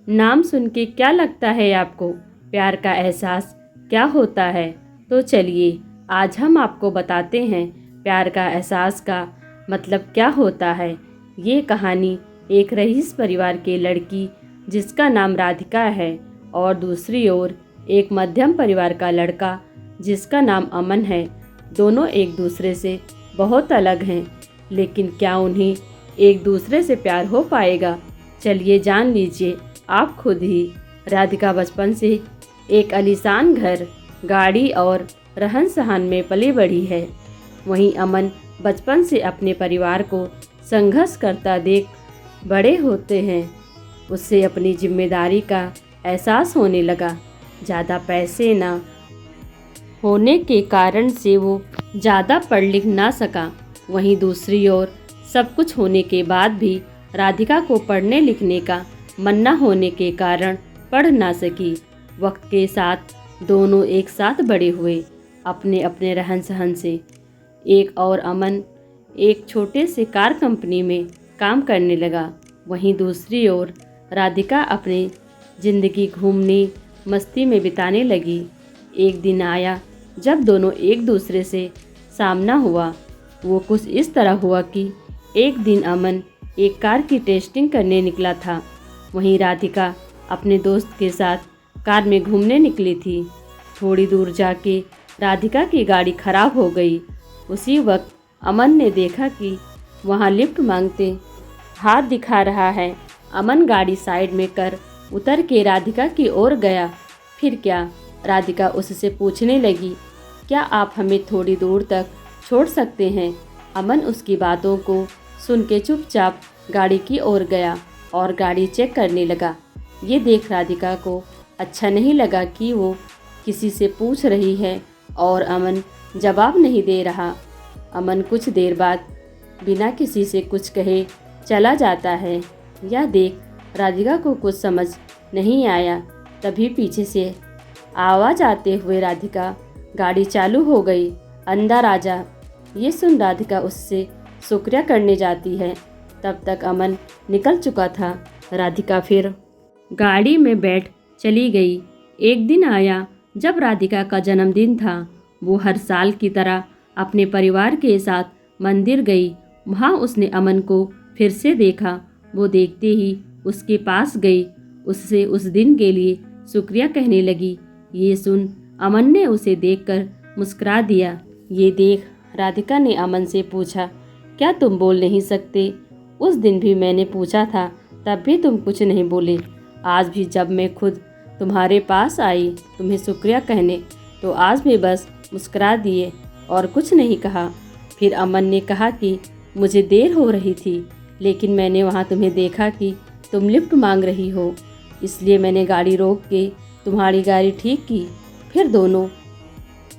नाम सुन के क्या लगता है आपको? प्यार का एहसास क्या होता है? तो चलिए आज हम आपको बताते हैं प्यार का एहसास का मतलब क्या होता है। ये कहानी एक रईस परिवार के लड़की जिसका नाम राधिका है और दूसरी ओर एक मध्यम परिवार का लड़का जिसका नाम अमन है। दोनों एक दूसरे से बहुत अलग हैं, लेकिन क्या उन्हें एक दूसरे से प्यार हो पाएगा? चलिए जान लीजिए आप खुद ही। राधिका बचपन से एक आलीशान घर, गाड़ी और रहन सहन में पली बढ़ी है। वहीं अमन बचपन से अपने परिवार को संघर्ष करता देख बड़े होते हैं। उससे अपनी जिम्मेदारी का एहसास होने लगा। ज़्यादा पैसे न होने के कारण से वो ज़्यादा पढ़ लिख ना सका। वहीं दूसरी ओर सब कुछ होने के बाद भी राधिका को पढ़ने लिखने का मन न होने के कारण पढ़ ना सकी। वक्त के साथ दोनों एक साथ बड़े हुए, अपने अपने रहन सहन से। एक और अमन एक छोटे से कार कंपनी में काम करने लगा। वहीं दूसरी ओर राधिका अपनी ज़िंदगी घूमने मस्ती में बिताने लगी। एक दिन आया जब दोनों एक दूसरे से सामना हुआ। वो कुछ इस तरह हुआ कि एक दिन अमन एक कार की टेस्टिंग करने निकला था। वहीं राधिका अपने दोस्त के साथ कार में घूमने निकली थी। थोड़ी दूर जाके राधिका की गाड़ी खराब हो गई। उसी वक्त अमन ने देखा कि वहाँ लिफ्ट मांगते हाथ दिखा रहा है। अमन गाड़ी साइड में कर उतर के राधिका की ओर गया। फिर क्या? राधिका उससे पूछने लगी, क्या आप हमें थोड़ी दूर तक छोड़ सकते हैं? अमन उसकी बातों को सुन के चुपचाप गाड़ी की ओर गया और गाड़ी चेक करने लगा। ये देख राधिका को अच्छा नहीं लगा कि वो किसी से पूछ रही है और अमन जवाब नहीं दे रहा। अमन कुछ देर बाद बिना किसी से कुछ कहे चला जाता है। यह देख राधिका को कुछ समझ नहीं आया। तभी पीछे से आवाज़ आते हुए राधिका गाड़ी चालू हो गई। अंदर आ जा। ये सुन राधिका उससे शुक्रिया करने जाती है। तब तक अमन निकल चुका था। राधिका फिर गाड़ी में बैठ चली गई। एक दिन आया जब राधिका का जन्मदिन था। वो हर साल की तरह अपने परिवार के साथ मंदिर गई। वहाँ उसने अमन को फिर से देखा। वो देखते ही उसके पास गई, उससे उस दिन के लिए शुक्रिया कहने लगी। ये सुन अमन ने उसे देखकर मुस्कुरा दिया। ये देख राधिका ने अमन से पूछा, क्या तुम बोल नहीं सकते? उस दिन भी मैंने पूछा था, तब भी तुम कुछ नहीं बोले। आज भी जब मैं खुद तुम्हारे पास आई तुम्हें शुक्रिया कहने, तो आज भी बस मुस्कुरा दिए और कुछ नहीं कहा। फिर अमन ने कहा कि मुझे देर हो रही थी, लेकिन मैंने वहाँ तुम्हें देखा कि तुम लिफ्ट मांग रही हो, इसलिए मैंने गाड़ी रोक के तुम्हारी गाड़ी ठीक की। फिर दोनों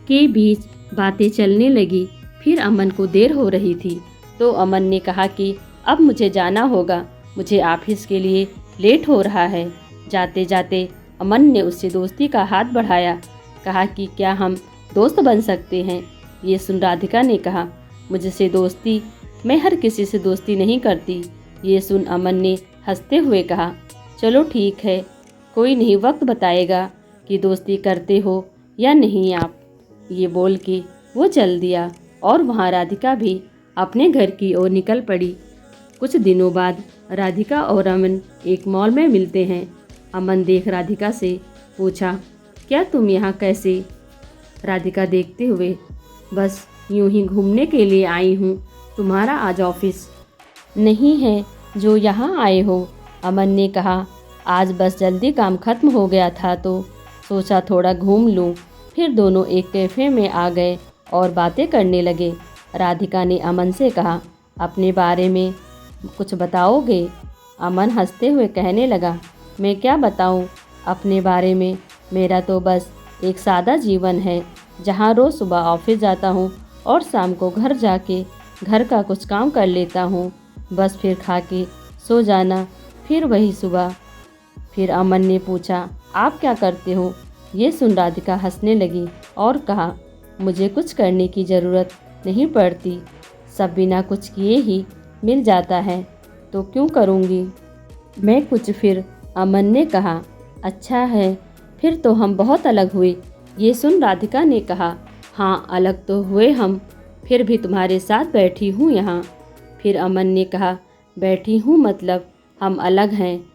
के बीच बातें चलने लगी। फिर अमन को देर हो रही थी, तो अमन ने कहा कि अब मुझे जाना होगा, मुझे ऑफिस के लिए लेट हो रहा है। जाते जाते अमन ने उससे दोस्ती का हाथ बढ़ाया, कहा कि क्या हम दोस्त बन सकते हैं? ये सुन राधिका ने कहा, मुझसे दोस्ती? मैं हर किसी से दोस्ती नहीं करती। ये सुन अमन ने हंसते हुए कहा, चलो ठीक है, कोई नहीं, वक्त बताएगा कि दोस्ती करते हो या नहीं आप। ये बोल के वो चल दिया और वहाँ राधिका भी अपने घर की ओर निकल पड़ी। कुछ दिनों बाद राधिका और अमन एक मॉल में मिलते हैं। अमन देख राधिका से पूछा, क्या तुम यहाँ कैसे? राधिका देखते हुए, बस यूं ही घूमने के लिए आई हूँ। तुम्हारा आज ऑफिस नहीं है जो यहाँ आए हो? अमन ने कहा, आज बस जल्दी काम खत्म हो गया था तो सोचा थोड़ा घूम लूँ। फिर दोनों एक कैफ़े में आ गए और बातें करने लगे। राधिका ने अमन से कहा, अपने बारे में कुछ बताओगे? अमन हंसते हुए कहने लगा, मैं क्या बताऊं अपने बारे में? मेरा तो बस एक सादा जीवन है, जहां रोज़ सुबह ऑफिस जाता हूं और शाम को घर जाके घर का कुछ काम कर लेता हूं। बस फिर खा के सो जाना, फिर वही सुबह। फिर अमन ने पूछा, आप क्या करते हो? ये सुन राधिका हंसने लगी और कहा, मुझे कुछ करने की ज़रूरत नहीं पड़ती, सब बिना कुछ किए ही मिल जाता है, तो क्यों करूँगी मैं कुछ? फिर अमन ने कहा। अच्छा है, फिर तो हम बहुत अलग हुए। ये सुन राधिका ने कहा, हाँ अलग तो हुए हम, फिर भी तुम्हारे साथ बैठी हूँ यहाँ। फिर अमन ने कहा, बैठी हूँ मतलब हम अलग हैं,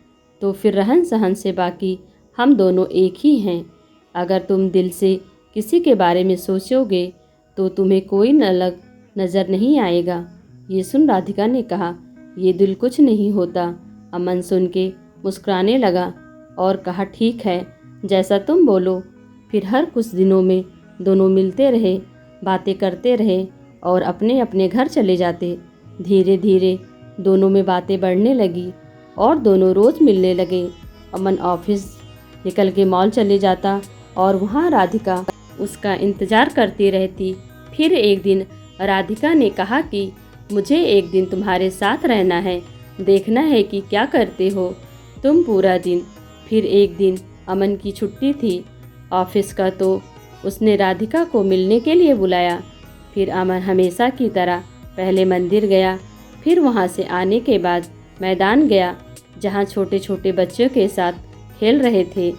तो फिर रहन सहन से बाकी हम दोनों एक ही हैं। अगर तुम दिल से किसी के बारे में सोचोगे तो तुम्हें कोई अलग नज़र नहीं आएगा। ये सुन राधिका ने कहा, ये दिल कुछ नहीं होता। अमन सुन के मुस्कुराने लगा और कहा, ठीक है, जैसा तुम बोलो। फिर हर कुछ दिनों में दोनों मिलते रहे, बातें करते रहे और अपने अपने घर चले जाते। धीरे धीरे दोनों में बातें बढ़ने लगी और दोनों रोज़ मिलने लगे। अमन ऑफिस निकल के मॉल चले जाता और वहाँ राधिका उसका इंतज़ार करती रहती। फिर एक दिन राधिका ने कहा कि मुझे एक दिन तुम्हारे साथ रहना है, देखना है कि क्या करते हो तुम पूरा दिन। फिर एक दिन अमन की छुट्टी थी ऑफिस का, तो उसने राधिका को मिलने के लिए बुलाया। फिर अमन हमेशा की तरह पहले मंदिर गया, फिर वहाँ से आने के बाद मैदान गया जहाँ छोटे छोटे बच्चों के साथ खेल रहे थे।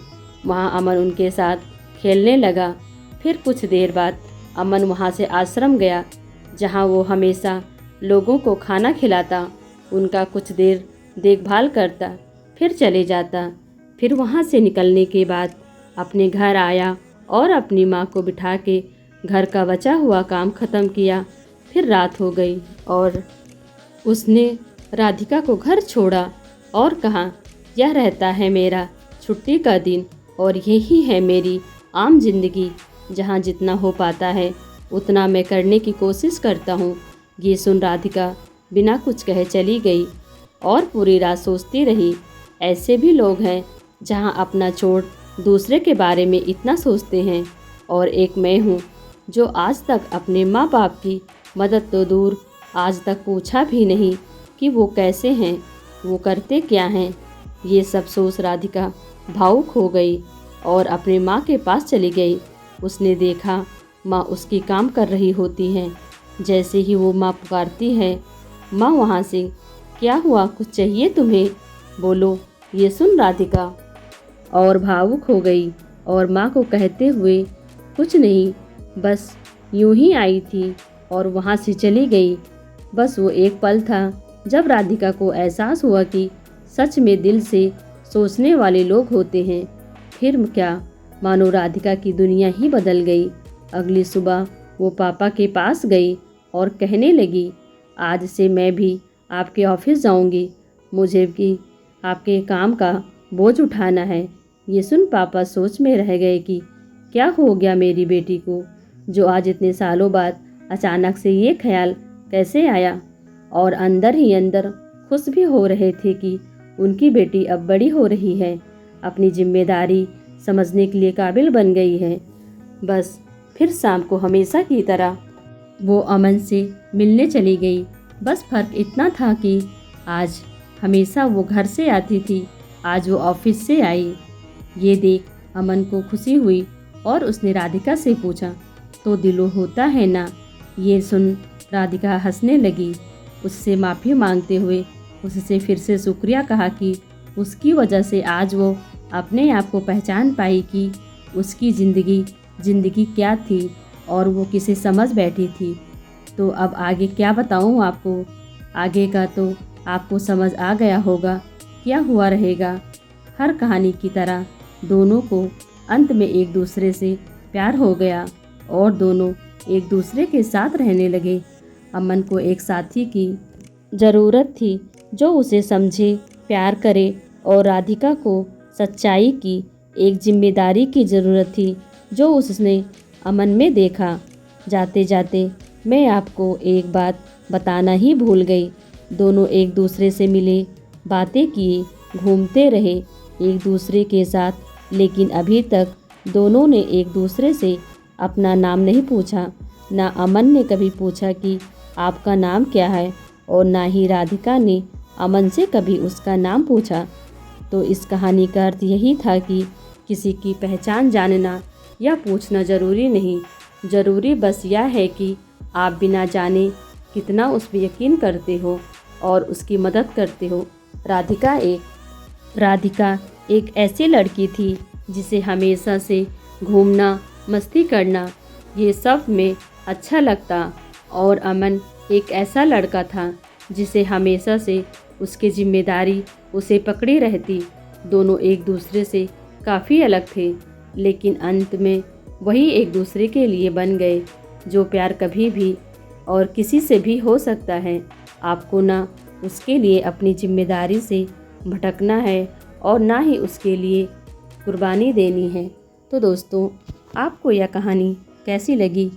वहाँ अमन उनके साथ खेलने लगा। फिर कुछ देर बाद अमन वहाँ से आश्रम गया जहाँ वो हमेशा लोगों को खाना खिलाता, उनका कुछ देर देखभाल करता, फिर चले जाता। फिर वहाँ से निकलने के बाद अपने घर आया और अपनी माँ को बिठा के घर का बचा हुआ काम ख़त्म किया। फिर रात हो गई और उसने राधिका को घर छोड़ा और कहा, यह रहता है मेरा छुट्टी का दिन और यही है मेरी आम जिंदगी, जहाँ जितना हो पाता है उतना मैं करने की कोशिश करता हूँ। ये सुन राधिका बिना कुछ कहे चली गई और पूरी रात सोचती रही। ऐसे भी लोग हैं जहाँ अपना छोड़ दूसरे के बारे में इतना सोचते हैं, और एक मैं हूँ जो आज तक अपने माँ बाप की मदद तो दूर आज तक पूछा भी नहीं कि वो कैसे हैं, वो करते क्या हैं। ये सब सोच राधिका भावुक हो गई और अपने माँ के पास चली गई। उसने देखा माँ उसकी काम कर रही होती हैं। जैसे ही वो माँ पुकारती है, माँ वहाँ से, क्या हुआ, कुछ चाहिए तुम्हें, बोलो। ये सुन राधिका और भावुक हो गई और माँ को कहते हुए, कुछ नहीं, बस यूं ही आई थी और वहाँ से चली गई। बस वो एक पल था जब राधिका को एहसास हुआ कि सच में दिल से सोचने वाले लोग होते हैं। फिर क्या, मानो राधिका की दुनिया ही बदल गई। अगली सुबह वो पापा के पास गई और कहने लगी, आज से मैं भी आपके ऑफिस जाऊंगी, मुझे भी आपके काम का बोझ उठाना है। ये सुन पापा सोच में रह गए कि क्या हो गया मेरी बेटी को, जो आज इतने सालों बाद अचानक से ये ख्याल कैसे आया। और अंदर ही अंदर खुश भी हो रहे थे कि उनकी बेटी अब बड़ी हो रही है, अपनी जिम्मेदारी समझने के लिए काबिल बन गई है। बस फिर शाम को हमेशा की तरह वो अमन से मिलने चली गई। बस फर्क इतना था कि आज हमेशा वो घर से आती थी, आज वो ऑफिस से आई। ये देख अमन को खुशी हुई और उसने राधिका से पूछा, तो दिलो होता है ना। ये सुन राधिका हंसने लगी। उससे माफ़ी मांगते हुए उससे फिर से शुक्रिया कहा कि उसकी वजह से आज वो अपने आप को पहचान पाई कि उसकी ज़िंदगी क्या थी और वो किसे समझ बैठी थी। तो अब आगे क्या बताऊँ आपको, आगे का तो आपको समझ आ गया होगा क्या हुआ रहेगा। हर कहानी की तरह दोनों को अंत में एक दूसरे से प्यार हो गया और दोनों एक दूसरे के साथ रहने लगे। अमन को एक साथी की ज़रूरत थी जो उसे समझे, प्यार करे, और राधिका को सच्चाई की एक जिम्मेदारी की ज़रूरत थी जो उसने अमन में देखा। जाते जाते मैं आपको एक बात बताना ही भूल गई। दोनों एक दूसरे से मिले, बातें किए, घूमते रहे एक दूसरे के साथ, लेकिन अभी तक दोनों ने एक दूसरे से अपना नाम नहीं पूछा। ना अमन ने कभी पूछा कि आपका नाम क्या है, और ना ही राधिका ने अमन से कभी उसका नाम पूछा। तो इस कहानी का अर्थ यही था कि किसी की पहचान जानना या पूछना ज़रूरी नहीं, ज़रूरी बस यह है कि आप बिना जाने कितना उस पर यकीन करते हो और उसकी मदद करते हो। राधिका एक ऐसी लड़की थी जिसे हमेशा से घूमना, मस्ती करना ये सब में अच्छा लगता, और अमन एक ऐसा लड़का था जिसे हमेशा से उसकी जिम्मेदारी उसे पकड़ी रहती। दोनों एक दूसरे से काफ़ी अलग थे, लेकिन अंत में वही एक दूसरे के लिए बन गए। जो प्यार कभी भी और किसी से भी हो सकता है, आपको ना उसके लिए अपनी जिम्मेदारी से भटकना है और ना ही उसके लिए कुर्बानी देनी है। तो दोस्तों, आपको यह कहानी कैसी लगी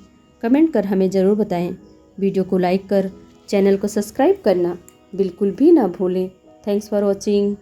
कमेंट कर हमें ज़रूर बताएं। वीडियो को लाइक कर चैनल को सब्सक्राइब करना बिल्कुल भी ना भूलें। Thanks for watching.